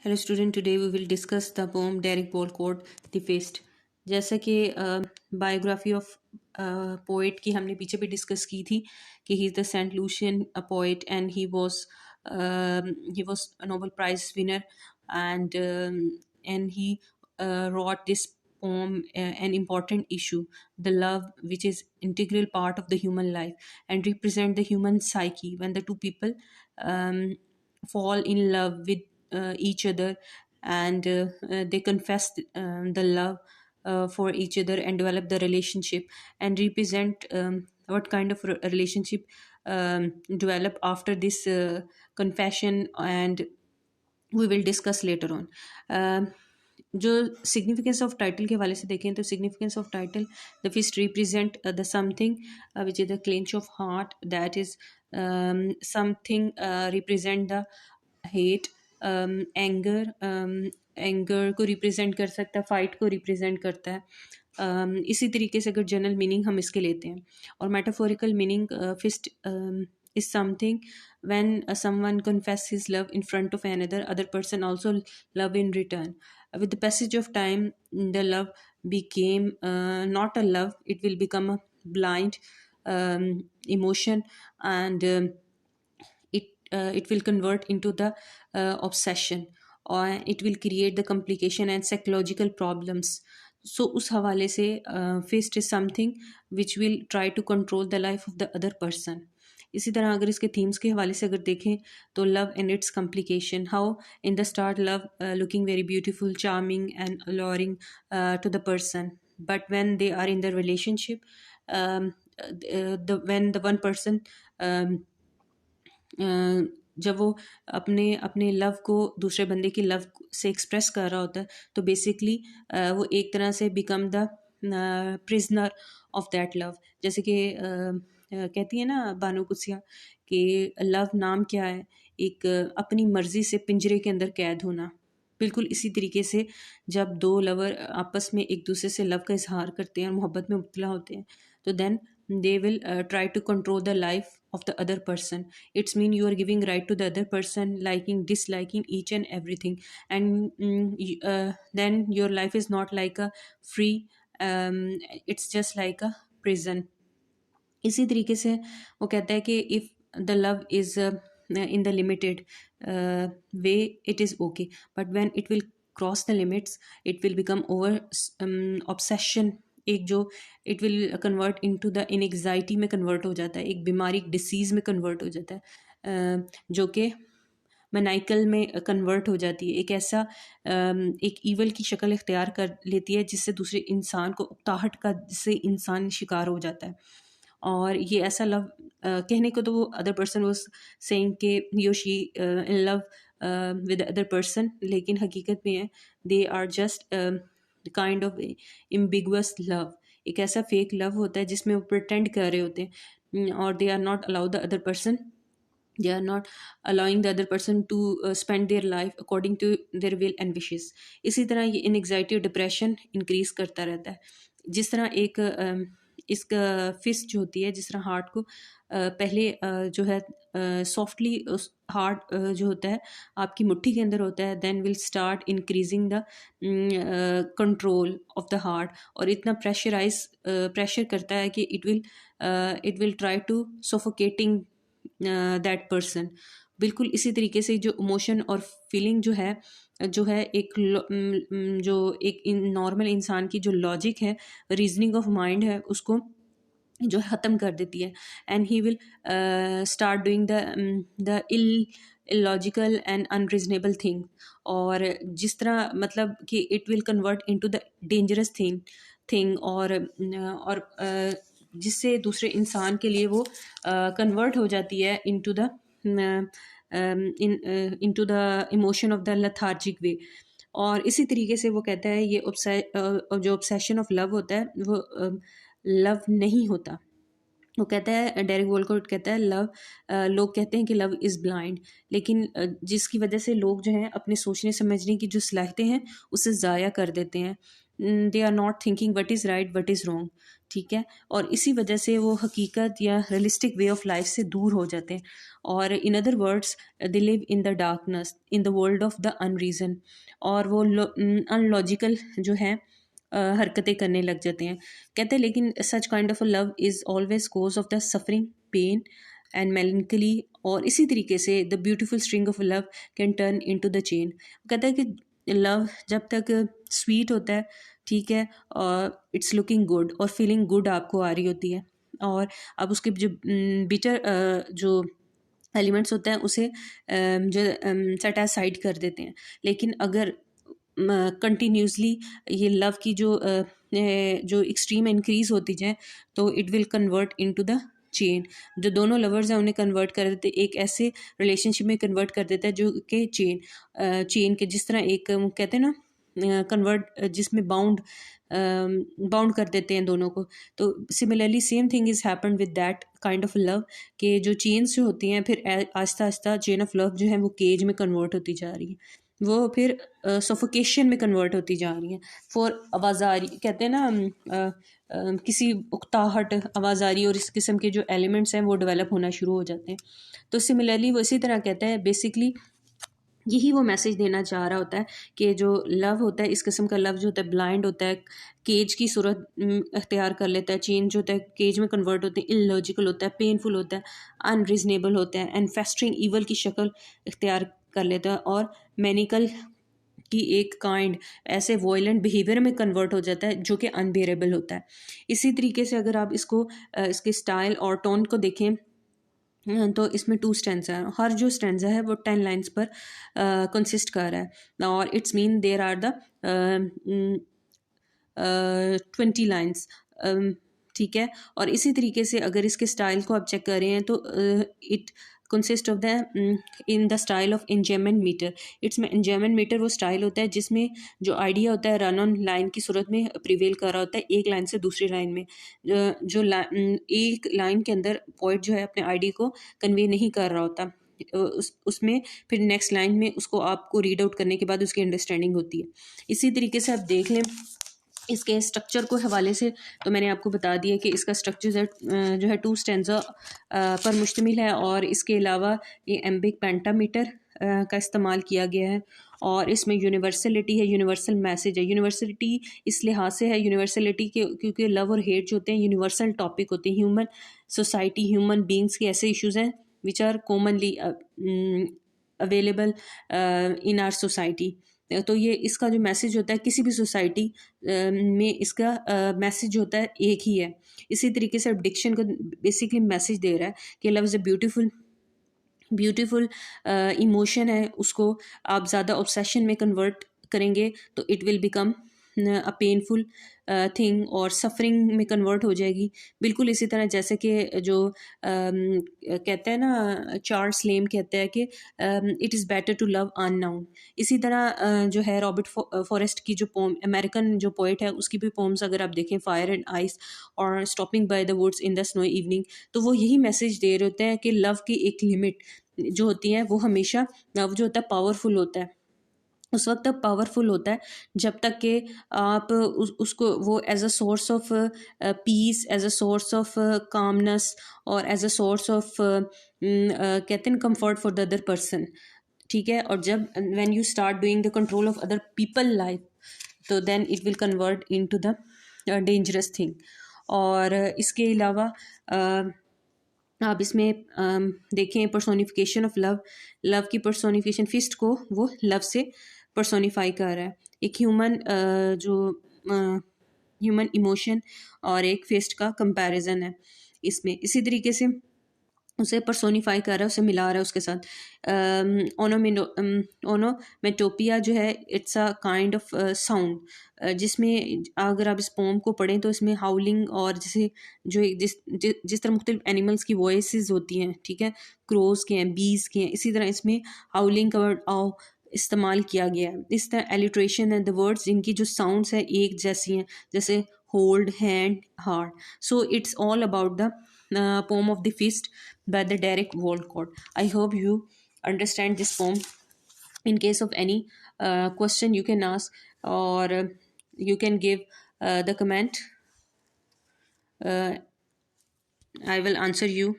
Hello student, today we will discuss the poem Derek Walcott the fist. जैसा कि biography of poet की हमने पीछे भी डिस्कस की थी कि he is the Saint Lucian poet and he was a Nobel prize winner and he wrote this poem, an important issue, the love, which is integral part of the human life and represent the human psyche when the two people um, fall in love with each other, and they confess the love for each other and develop the relationship and represent what kind of relationship develop after this confession, and we will discuss later on. जो significance of title के हवाले से देखें तो significance of title, the fist represent the something which is the clench of heart, that is something represent the hate, anger, anger को रिप्रेजेंट कर सकता है, फाइट को रिप्रेजेंट करता है. इसी तरीके से अगर जनरल मीनिंग हम इसके लेते हैं और metaphorical meaning, fist is something when someone confess his love in front of another, other person also love in return. With the passage of time, the love became not a love, it will become a blind emotion, and it will convert into the obsession, or it will create the complication and psychological problems. So उस हवाले से fist is something which will try to control the life of the other person. इसी तरह अगर इसके themes के हवाले से अगर देखें तो love and its complication, how in the start love looking very beautiful, charming and alluring to the person, but when they are in the relationship, when the one person जब वो अपने अपने लव को दूसरे बंदे की लव से express कर रहा होता है तो बेसिकली वो एक तरह से become the prisoner of that love. जैसे कि कहती है ना बानो कुसिया कि लव नाम क्या है, एक अपनी मर्ज़ी से पिंजरे के अंदर कैद होना. बिल्कुल इसी तरीके से जब दो लवर आपस में एक दूसरे से लव का इजहार करते हैं और मोहब्बत में मुब्तला होते हैं तो then they will try to control the life of the other person. It's mean you are giving right to the other person, liking, disliking each and everything, and then your life is not like a free, it's just like a prison. इसी तरीके से वो कहता है कि if the love is in the limited way it is okay, but when it will cross the limits it will become over obsession. एक जो it will convert into the in anxiety में कन्वर्ट हो जाता है, एक बीमारी, एक disease में कन्वर्ट हो जाता है, जो कि मनाइकल में कन्वर्ट हो जाती है. एक ऐसा एक ईवल की शक्ल इख्तियार कर लेती है जिससे दूसरे इंसान को उकताहट का, जिससे इंसान शिकार हो जाता है. और ये ऐसा लव कहने को तो वो अदर पर्सन वाज सेइंग के ही और she in love with other person, लेकिन हकीकत में है they are just kind of ambiguous love. एक ऐसा फेक लव होता है जिसमें वो प्रिटेंड कर रहे होते हैं और they are not allow the other person, they are not allowing the other person to spend their life according to their will and wishes. इसी तरह ये एंग्जाइटी और डिप्रेशन इंक्रीज करता रहता है. जिस तरह एक इसका फिस्ट जो होती है, जिस तरह हार्ट को पहले जो है सॉफ्टली उस हार्ट जो होता है आपकी मुट्ठी के अंदर होता है, then will start increasing the control of the heart, और इतना प्रेशर करता है कि it will try to suffocating that person. बिल्कुल इसी तरीके से जो इमोशन और फीलिंग जो है एक जो एक नॉर्मल इंसान की जो लॉजिक है, रीजनिंग ऑफ माइंड है, उसको जो ख़त्म कर देती है. And he will start doing the illogical and unreasonable thing, और जिस तरह मतलब कि it will convert into the dangerous thing और जिससे दूसरे इंसान के लिए वो कन्वर्ट हो जाती है into the into the emotion of the lethargic way. और इसी तरीके से वो कहता है ये जो ऑब्सेशन ऑफ लव होता है वो लव नहीं होता. वो कहता है, डेरिक वॉलकॉट कहता है लव, लोग कहते हैं कि लव इज़ ब्लाइंड, लेकिन जिसकी वजह से लोग जो हैं अपने सोचने समझने की जो सलाहियतें हैं उसे ज़ाया कर देते हैं. They are not thinking what is right what is wrong. ठीक है। और इसी वजह से वो हकीकत या रियलिस्टिक वे ऑफ लाइफ से दूर हो जाते हैं, और in other words they live in the darkness in the world of the unreason, और वो अनलॉजिकल जो है हरकतें करने लग जाते हैं। कहते हैं लेकिन such kind of a love is always cause of the suffering, pain and melancholy, और इसी तरीके से the beautiful string of love can turn into the chain. कहता है कि लव जब तक स्वीट होता है, ठीक है, और इट्स लुकिंग गुड और फीलिंग गुड आपको आ रही होती है, और अब उसके जो बिटर जो एलिमेंट्स होते हैं उसे जो सेट असाइड कर देते हैं। लेकिन अगर कंटिन्यूसली ये लव की जो एक्सट्रीम इंक्रीज होती जाए, तो it will convert into the chain. जो दोनों लवर्स हैं उन्हें कन्वर्ट कर देते, एक ऐसे रिलेशनशिप में कन्वर्ट कर देता है जो कि चेन के जिस तरह एक कहते हैं ना कन्वर्ट, जिसमें बाउंड कर देते हैं दोनों को। तो similarly same thing is happen with that kind of love, कि जो चेन्स जो होती हैं फिर Aahista Aahista chain of love जो है वो केज में कन्वर्ट होती जा रही है, वो फिर सफोकेशन में कन्वर्ट होती जा रही हैं। फॉर आवाज़ारी कहते हैं ना किसी उकताहट, आवाज़ारी और इस किस्म के जो एलिमेंट्स हैं वो डेवलप होना शुरू हो जाते हैं। तो सिमिलरली वो इसी तरह कहता है, बेसिकली यही वो मैसेज देना चाह रहा होता है कि जो लव होता है, इस किस्म का लव जो होता है ब्लाइंड होता है, केज की सूरत अख्तियार कर लेता है, चेंज होता है, केज में कन्वर्ट होते हैं, इलॉजिकल होता है, पेनफुल होता है, अनरीजनेबल होता है, एंड फेस्टरिंग ईवल की शक्ल इख्तियार कर लेता है, और मैनिकल की एक काइंड ऐसे वॉयलेंट बिहेवियर में कन्वर्ट हो जाता है जो कि अनबेरेबल होता है। इसी तरीके से अगर आप इसको इसके स्टाइल और टोन को देखें, तो इसमें 2 स्टैंज़ा है, हर जो स्टैंज़ा है वो 10 लाइन्स पर कंसिस्ट कर रहा है, और its mean there are the 20 lines, ठीक है। और इसी तरीके से अगर इसके स्टाइल को आप चेक कर रहे हैं, तो it consist of the in the style of enjoyment meter. It's में एंजायमेंट मीटर वो स्टाइल होता है जिसमें जो आइडिया होता है रन ऑन लाइन की सूरत में प्रिवेल कर रहा होता है, एक लाइन से दूसरी लाइन में, एक लाइन के अंदर पोइट जो है अपने आइडिया को कन्वे नहीं कर रहा होता, उसमें फिर नेक्स्ट लाइन में उसको आपको रीड आउट करने के बाद उसकी अंडरस्टैंडिंग होती है। इसी तरीके से आप देख लें इसके स्ट्रक्चर को हवाले से, तो मैंने आपको बता दिया कि इसका स्ट्रक्चर जो है 2 स्टैंज़ा पर मुश्तमिल है, और इसके अलावा ये एम्बिक पेंटामीटर का इस्तेमाल किया गया है, और इसमें यूनिवर्सलिटी है, यूनिवर्सल मैसेज है। यूनिवर्सलिटी इस लिहाज से है यूनिवर्सलिटी के क्योंकि लव और हेट जो होते हैं यूनिवर्सल टॉपिक होते हैं, ह्यूमन सोसाइटी, ह्यूमन बींग्स के ऐसे इश्यूज़ हैं which are commonly available in our society. तो ये इसका जो मैसेज होता है किसी भी सोसाइटी में इसका मैसेज होता है एक ही है। इसी तरीके से डिक्शन को बेसिकली मैसेज दे रहा है कि love is a beautiful beautiful emotion है, उसको आप ज़्यादा ऑब्सेशन में कन्वर्ट करेंगे तो it will become a painful thing, और सफरिंग में कन्वर्ट हो जाएगी। बिल्कुल इसी तरह जैसे कि जो कहते हैं ना चार्ल्स लेम कहता है कि it is better to love unknown. इसी तरह जो है रॉबर्ट फॉरेस्ट की जो पोम, अमेरिकन जो पोइट है, उसकी भी पोम्स अगर आप देखें, फायर एंड आइस और stopping by the woods in the snow evening, तो वो यही मैसेज दे रहे होते हैं कि लव की एक लिमिट जो होती है वो हमेशा लव जो होता है पावरफुल होता है, उस वक्त तक पावरफुल होता है जब तक कि आप उसको वो as a source of peace, as a source of calmness, और एज अ सोर्स ऑफ कहते हैं comfort for the other person, ठीक है। और जब when you start doing the control of other people life, तो then it will convert into the dangerous thing. और इसके अलावा आप इसमें देखें पर्सोनिफिकेशन ऑफ लव, लव की पर्सोनिफिकेशन, फिस्ट को वो लव से पर्सोनिफाई कर रहा है, एक ह्यूमन जो ह्यूमन इमोशन और एक फिस्ट का कंपैरिजन है इसमें। इसी तरीके से उसे पर्सोनिफाई कर रहा है, उसे मिला रहा है उसके साथ। ओनोमेटोपिया जो है it's a kind of sound, जिसमें अगर आप इस पोम को पढ़ें तो इसमें हाउलिंग और जैसे जो जिस तरह मुख्तलिफ एनिमल्स की वॉइसेस होती हैं, ठीक है, क्रोज के हैं, बीज के हैं, इसी तरह इसमें हाउलिंग का वर्ड आओ इस्तेमाल किया गया है। इस तरह एलिट्रेशन है, द वर्ड्स जिनकी जो साउंड्स है एक जैसी हैं, जैसे hold, hand, heart. So it's all about the poem of the feast by the Derek Walcott. I hope you understand this poem. In case of any question, you can ask, or you can give the comment. I will answer you